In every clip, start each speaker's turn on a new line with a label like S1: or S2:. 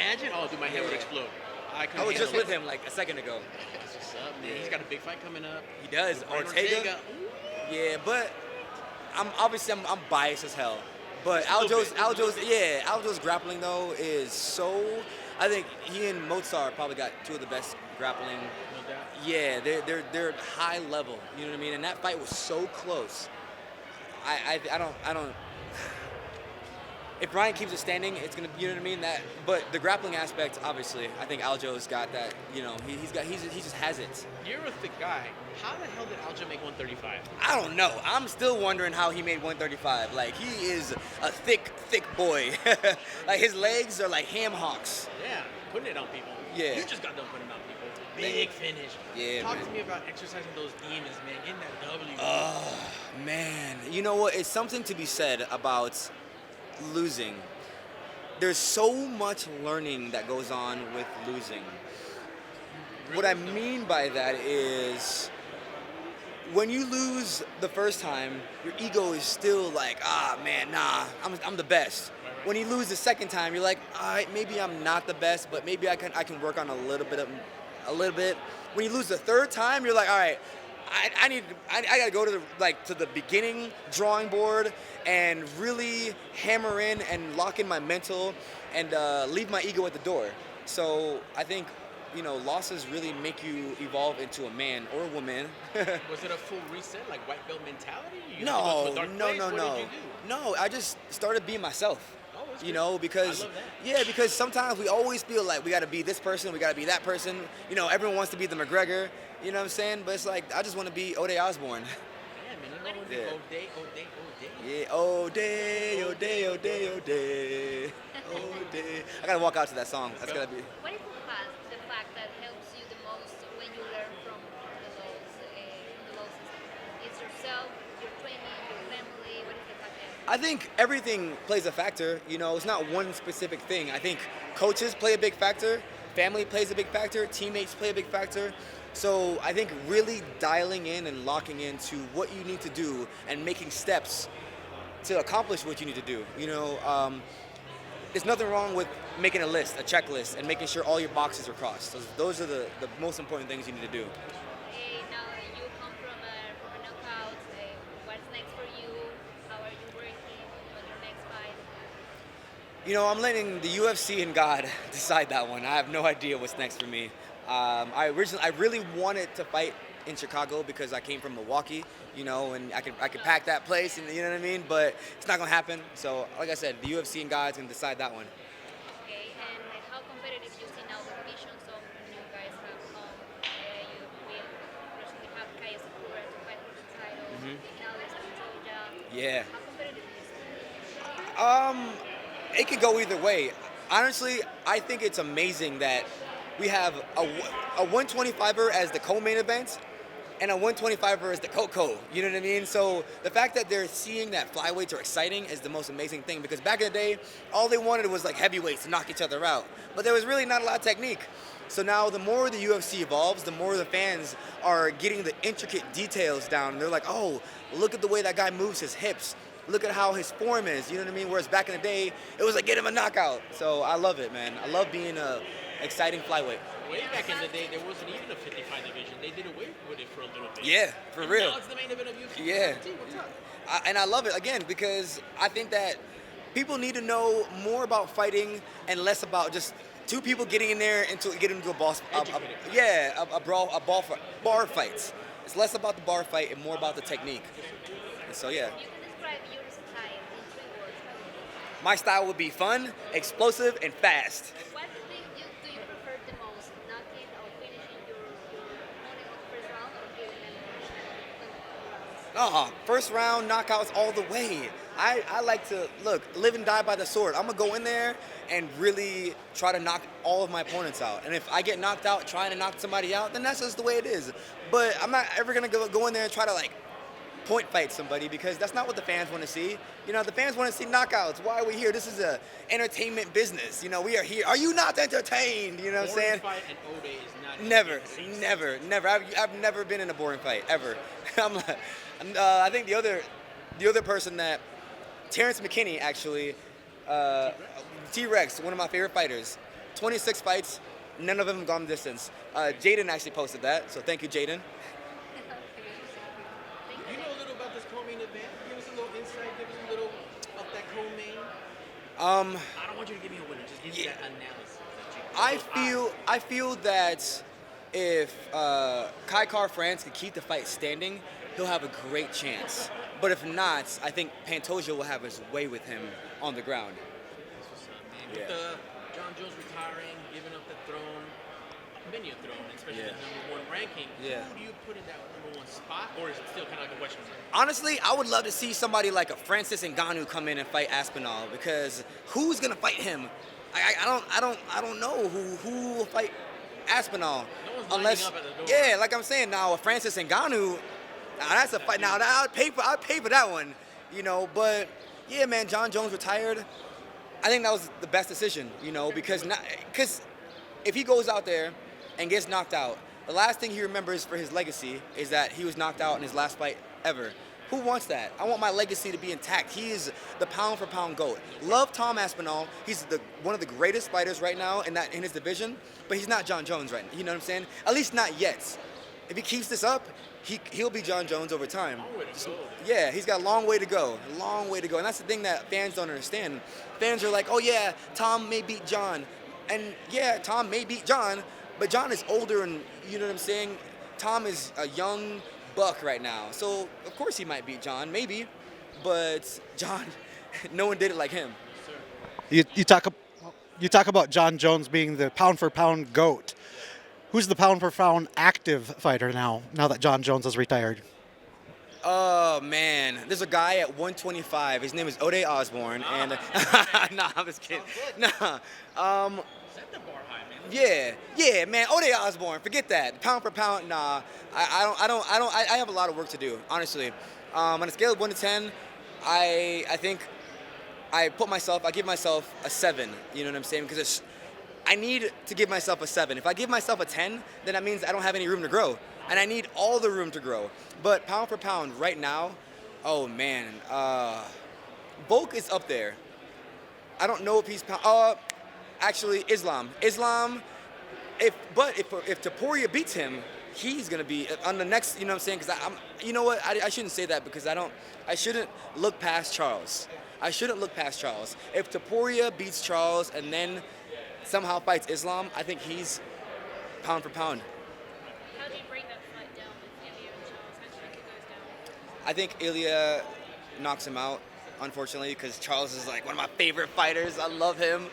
S1: imagine? Oh, dude, my head would
S2: Yeah.
S1: explode. I
S2: I
S1: couldn't
S2: was just
S1: handle
S2: with
S1: it.
S2: him like a second ago.
S1: That's what's up, man.
S2: Yeah.
S1: He's got a big fight coming up.
S2: He does.
S1: With Brian
S2: Ortega.
S1: Ooh.
S2: Yeah, but I'm biased as hell. But
S1: Just a little bit, just a little
S2: Aljo's grappling though is so. I think he and Mozart probably got two of the best grappling.
S1: No doubt.
S2: Yeah, they're high level. You know what I mean? And that fight was so close. I don't. If Brian keeps it standing, it's gonna. You know what I mean? But the grappling aspect, obviously, I think Aljo's got that. You know, he just has it.
S1: You're a thick guy. How the hell did Aljo make 135?
S2: I don't know. I'm still wondering how he made 135. Like, he is a thick boy. Like, his legs are like ham hocks.
S1: Yeah, putting it on people.
S2: Yeah.
S1: You just got done putting it on people. Big finish.
S2: Yeah,
S1: Talk
S2: man.
S1: to me about exercising those demons, man. Getting that W.
S2: Oh, man. You know what? It's something to be said about losing. There's so much learning that goes on with losing. What I mean by that is, when you lose the first time, your ego is still like, man, nah, I'm the best. When you lose the second time, you're like, all right, maybe I'm not the best, but maybe I can work on a little bit. When you lose the third time, you're like, all right, I gotta go to the beginning drawing board and really hammer in and lock in my mental and leave my ego at the door. So I think, you know, losses really make you evolve into a man or a woman.
S1: Was it a full reset, like white belt mentality? You
S2: No.
S1: had to go to a dark place? What did you do?
S2: No, I just started being myself.
S1: Oh, that's
S2: You
S1: good.
S2: know, because
S1: I love that.
S2: because sometimes we always feel like we got to be this person, we got to be that person. You know, everyone wants to be the McGregor. You know what I'm saying? But it's like, I just want to be Ode Osbourne.
S1: Yeah, man, you know what?
S2: Yeah.
S1: Ode.
S2: Yeah, Ode, Ode, Ode, Ode, Ode. I gotta walk out to that song. That's gotta be.
S3: What is the fact that helps you the most when you learn from the losses? It's yourself, your training, your family. What is the fact that?
S2: I think everything plays a factor. You know, it's not one specific thing. I think coaches play a big factor, family plays a big factor, teammates play a big factor. So I think really dialing in and locking into what you need to do and making steps to accomplish what you need to do. You know, there's nothing wrong with making a list, a checklist, and making sure all your boxes are crossed. Those are the most important things you need to do.
S3: Now you come from a knockout. What's next for you? How are you working on your next fight?
S2: You know, I'm letting the UFC and God decide that one. I have no idea what's next for me. I really wanted to fight in Chicago because I came from Milwaukee, you know, and I could pack that place, and you know what I mean. But it's not gonna happen. So, like I said, the UFC and God's gonna decide that one.
S3: Okay, and how competitive you see now the division? Some new guys have come. You will recently have Kaya Sakura to fight for the title. Now there's Toja.
S2: Yeah.
S3: How competitive is it?
S2: It could go either way. Honestly, I think it's amazing that we have a 125er as the co-main event and a 125er as the co-co. You know what I mean? So the fact that they're seeing that flyweights are exciting is the most amazing thing, because back in the day, all they wanted was like heavyweights to knock each other out. But there was really not a lot of technique. So now the more the UFC evolves, the more the fans are getting the intricate details down. And they're like, oh, look at the way that guy moves his hips. Look at how his form is, you know what I mean? Whereas back in the day, it was like, get him a knockout. So I love it, man. I love being a exciting flyweight.
S1: Way back in the day, there wasn't even a 55 division. They did away with it for a little bit.
S2: Yeah, for
S1: And
S2: real.
S1: Now it's the main event of UFC.
S2: Yeah.
S1: What's up?
S2: And I love it, again, because I think that people need to know more about fighting and less about just two people getting in there and get into bar fights. It's less about the bar fight and more about the technique. And so, yeah.
S3: You can describe your style in 3 words.
S2: My style would be fun, explosive, and fast.
S3: What do you prefer the most? Knocking or finishing your opponent on the first round, or giving them
S2: First round knockouts all the way. I like to, live and die by the sword. I'm going to go in there and really try to knock all of my opponents out. And if I get knocked out trying to knock somebody out, then that's just the way it is. But I'm not ever going to go in there and try to, point fight somebody, because that's not what the fans want to see. You know, the fans want to see knockouts. Why are we here? This is a entertainment business. You know, we are here. Are you not entertained? You know what I'm saying?
S1: Fight and Ode is not
S2: Never. I've never been in a boring fight ever. I think the other person that Terrence McKinney actually, T-Rex, one of my favorite fighters, 26 fights, none of them gone the distance. Jaden actually posted that, so thank you, Jaden.
S1: You know a little about this co-main event? Give us a little insight. Give us a little of that co-main. I don't want you to give me a winner. Just give me that analysis.
S2: I feel that if Kai Car-France can keep the fight standing, he'll have a great chance. But if not, I think Pantoja will have his way with him on the ground.
S1: That's what's up, man. With John Jones retiring, giving up the throne, many a throne, especially the #1 ranking.
S2: Yeah.
S1: Who do you put in that #1 spot, or is it still kind of like a question mark?
S2: Honestly, I would love to see somebody like a Francis Ngannou come in and fight Aspinall, because who's gonna fight him? I don't know who will fight Aspinall.
S1: No one's lining up at the door.
S2: Yeah, like I'm saying now, a Francis Ngannou, now that's a fight. Now I'd pay for that one, you know. But yeah, man, John Jones retired. I think that was the best decision, you know, because if he goes out there and gets knocked out, the last thing he remembers for his legacy is that he was knocked out in his last fight ever. Who wants that? I want my legacy to be intact. He is the pound-for-pound GOAT. Love Tom Aspinall. He's one of the greatest fighters right now in his division, but he's not John Jones right now. You know what I'm saying? At least not yet. If he keeps this up, he'll be John Jones over time. Yeah, he's got a long way to go. A long way to go. And that's the thing that fans don't understand. Fans are like, oh yeah, Tom may beat John. And yeah, Tom may beat John, but John is older, and you know what I'm saying? Tom is a young buck right now. So of course he might beat John, maybe. But John, no one did it like him.
S4: You talk about John Jones being the pound for pound GOAT. Who's the pound for pound active fighter now that John Jones has retired?
S2: Oh man, there's a guy at 125. His name is Ode Osbourne, and nah, I'm just kidding. Nah,
S1: Set the bar high, man.
S2: yeah, man. Ode Osbourne, forget that. Pound for pound, nah. I have a lot of work to do, honestly. On a scale of 1 to 10, I think I give myself a 7. You know what I'm saying? Because I need to give myself a 7. If I give myself a 10, then that means I don't have any room to grow. And I need all the room to grow. But pound for pound, right now, oh man, Volk is up there. I don't know if he's actually Islam. If Topuria beats him, he's gonna be on the next. You know what I'm saying? Because you know what? I shouldn't say that, because I shouldn't look past Charles. I shouldn't look past Charles. If Topuria beats Charles and then somehow fights Islam, I think he's pound for pound.
S3: How do you break that fight down with Ilya and Charles? How do you think it goes down?
S2: I think Ilya knocks him out, unfortunately, because Charles is like one of my favorite fighters. I love him.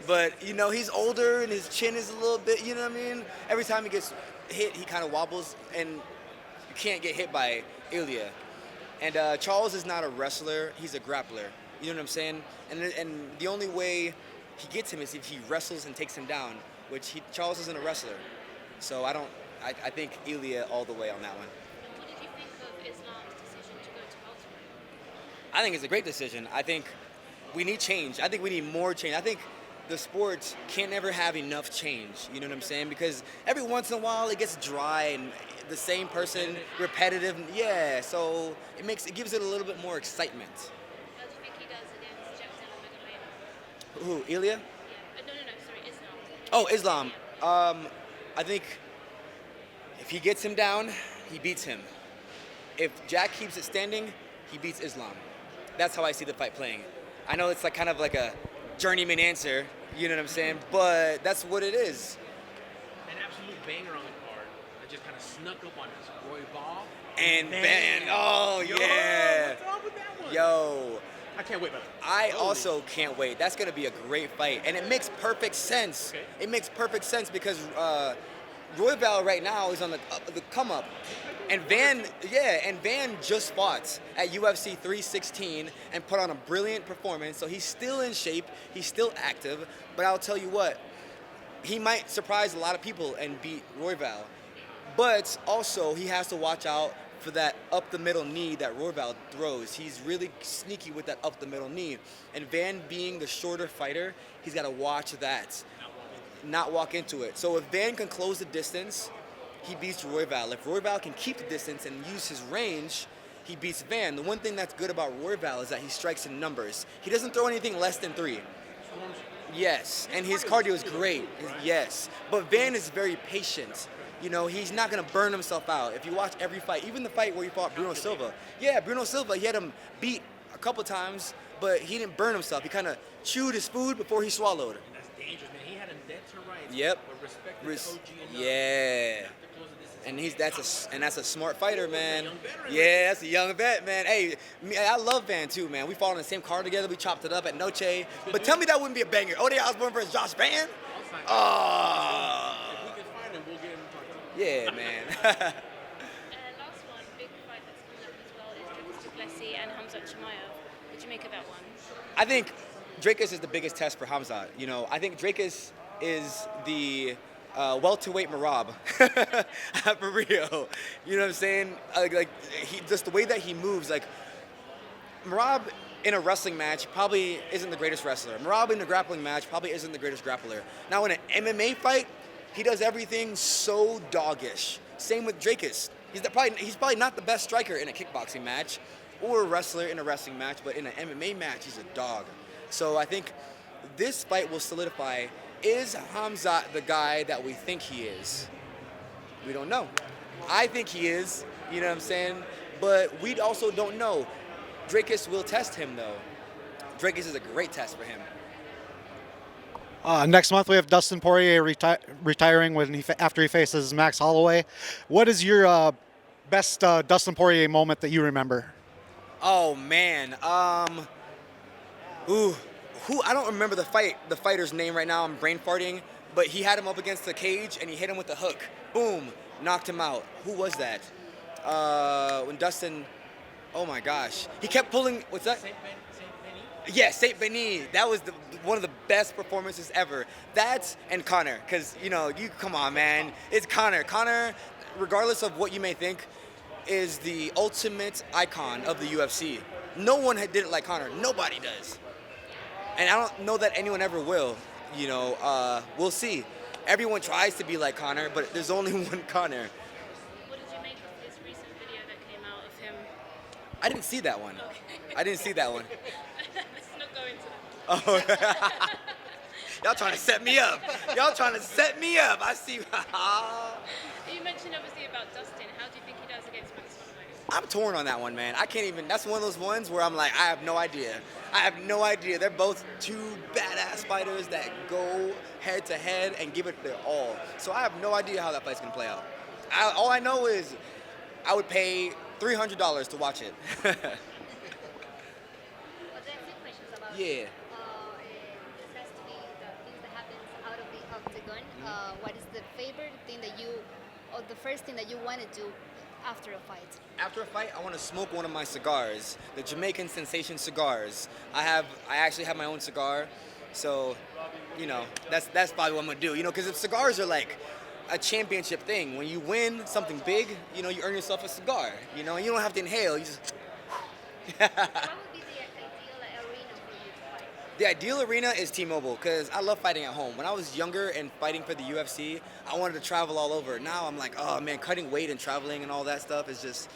S2: But, you know, he's older and his chin is a little bit, you know what I mean? Every time he gets hit, he kind of wobbles, and you can't get hit by Ilya. And Charles is not a wrestler, he's a grappler. You know what I'm saying? And the only way he gets him is if he wrestles and takes him down, which Charles isn't a wrestler. So I think Ilya all the way on that one.
S3: And what did you think of Islam's decision to go to welterweight?
S2: I think it's a great decision. I think we need change. I think we need more change. I think the sport can't ever have enough change. You know what I'm saying? Because every once in a while it gets dry and the same person, repetitive. Yeah, so it gives it a little bit more excitement.
S3: How do you think he does against Jackson and Magomedov?
S2: Who, Ilya?
S3: Yeah. No, sorry, Islam.
S2: Oh, Islam. I think if he gets him down, he beats him. If Jack keeps it standing, he beats Islam. That's how I see the fight playing. I know it's like kind of like a journeyman answer, you know what I'm saying? But that's what it is.
S1: An absolute banger on the card that just kind of snuck up on us. Roy Ball
S2: And Ben. Oh, yeah.
S1: What's wrong with that one?
S2: Yo.
S1: I can't wait, brother.
S2: I also can't wait. That's going to be a great fight. And it makes perfect sense.
S1: Okay.
S2: It makes perfect sense because Royval right now is on the come up. And Van just fought at UFC 316 and put on a brilliant performance. So he's still in shape. He's still active. But I'll tell you what, he might surprise a lot of people and beat Royval. But also, he has to watch out for that up the middle knee that Royval throws. He's really sneaky with that up the middle knee. And Van being the shorter fighter, he's got to watch that, not walk into it. So if Van can close the distance, he beats Royval. If Royval can keep the distance and use his range, he beats Van. The one thing that's good about Royval is that he strikes in numbers. He doesn't throw anything less than 3. Yes, and his cardio is great. Yes, but Van is very patient. You know, he's not gonna burn himself out. If you watch every fight, even the fight where he fought Bruno Silva, yeah, Bruno Silva, he had him beat a couple times, but he didn't burn himself. He kind of chewed his food before he swallowed.
S1: And that's dangerous, man. He had him dead to rights.
S2: Yep.
S1: But respected the OG enough.
S2: Yeah.
S1: After closing this
S2: And that's a smart fighter, man.
S1: young veteran.
S2: Yeah, that's a young vet, man. Hey, I love Van too, man. We fought on the same card together. We chopped it up at Noche. But tell me that wouldn't be a banger. Ode Osbourne versus Josh Van? Oh.
S1: If we can find him, we'll get him part two.
S2: Yeah, man.
S3: Last one, big fight that's coming up as well is Dricus du Plessis and Hamzat Chimaev. What do you make of that one?
S2: I think Dracus is the biggest test for Hamzat. You know, I think Dracus is the welterweight Marab for real. You know what I'm saying? Just the way that he moves. Like Marab in a wrestling match probably isn't the greatest wrestler. Marab in a grappling match probably isn't the greatest grappler. Now in an MMA fight, he does everything so doggish. Same with Dracus. He's probably not the best striker in a kickboxing match or a wrestler in a wrestling match, but in an MMA match, he's a dog. So I think this fight will solidify, is Hamzat the guy that we think he is? We don't know. I think he is, you know what I'm saying? But we also don't know. Dracus will test him, though. Dracus is a great test for him.
S4: Next month we have Dustin Poirier retiring after he faces Max Holloway. What is your best Dustin Poirier moment that you remember?
S2: Oh man, I don't remember the fighter's name right now. I'm brain farting, but he had him up against the cage and he hit him with a hook. Boom, knocked him out. Who was that? When Dustin, oh my gosh, he kept pulling. What's that?
S1: Saint Benny?
S2: Yeah, Saint Benny. That was one of the best performances ever. That's and Conor, because you come on, man. It's Conor. Conor, regardless of what you may think, is the ultimate icon of the UFC. No one did it like Conor. Nobody does. And I don't know that anyone ever will. We'll see. Everyone tries to be like Conor, but there's only one Conor.
S3: What did you make of this recent video that came out of him?
S2: I didn't see that one. I didn't see that one.
S3: Let's not go into that.
S2: Oh. Y'all trying to set me up. Y'all trying to set me up. I see.
S3: You mentioned obviously about Dustin. How do you think he does against Max Holloway?
S2: I'm torn on that one, man. I can't even. That's one of those ones where I'm like, I have no idea. I have no idea. They're both two badass fighters that go head to head and give it their all. So I have no idea how that fight's gonna play out. All I know is I would pay $300 to watch it.
S3: But there are a few questions about
S2: Yeah.
S3: this has to be the things that happens out of the octagon. What is the favorite thing or the first thing that you want to do after a fight?
S2: After a fight, I want to smoke one of my cigars, the Jamaican Sensation cigars. I actually have my own cigar, so that's probably what I'm gonna do. Because if cigars are like a championship thing, when you win something big, you earn yourself a cigar. You don't have to inhale. You just.
S3: What would be the ideal arena for you to fight?
S2: The ideal arena is T-Mobile because I love fighting at home. When I was younger and fighting for the UFC, I wanted to travel all over. Now I'm like, oh man, cutting weight and traveling and all that stuff is just.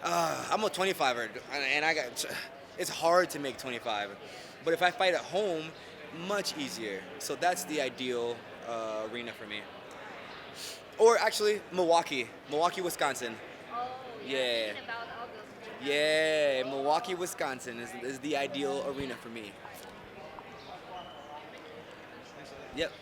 S2: I'm a 25er, and it's hard to make 25. But if I fight at home, much easier. So that's the ideal arena for me. Or actually, Milwaukee, Wisconsin.
S3: Oh,
S2: Yeah.
S3: thinking about all those.
S2: Yeah, Milwaukee, Wisconsin is the ideal arena for me. Yep.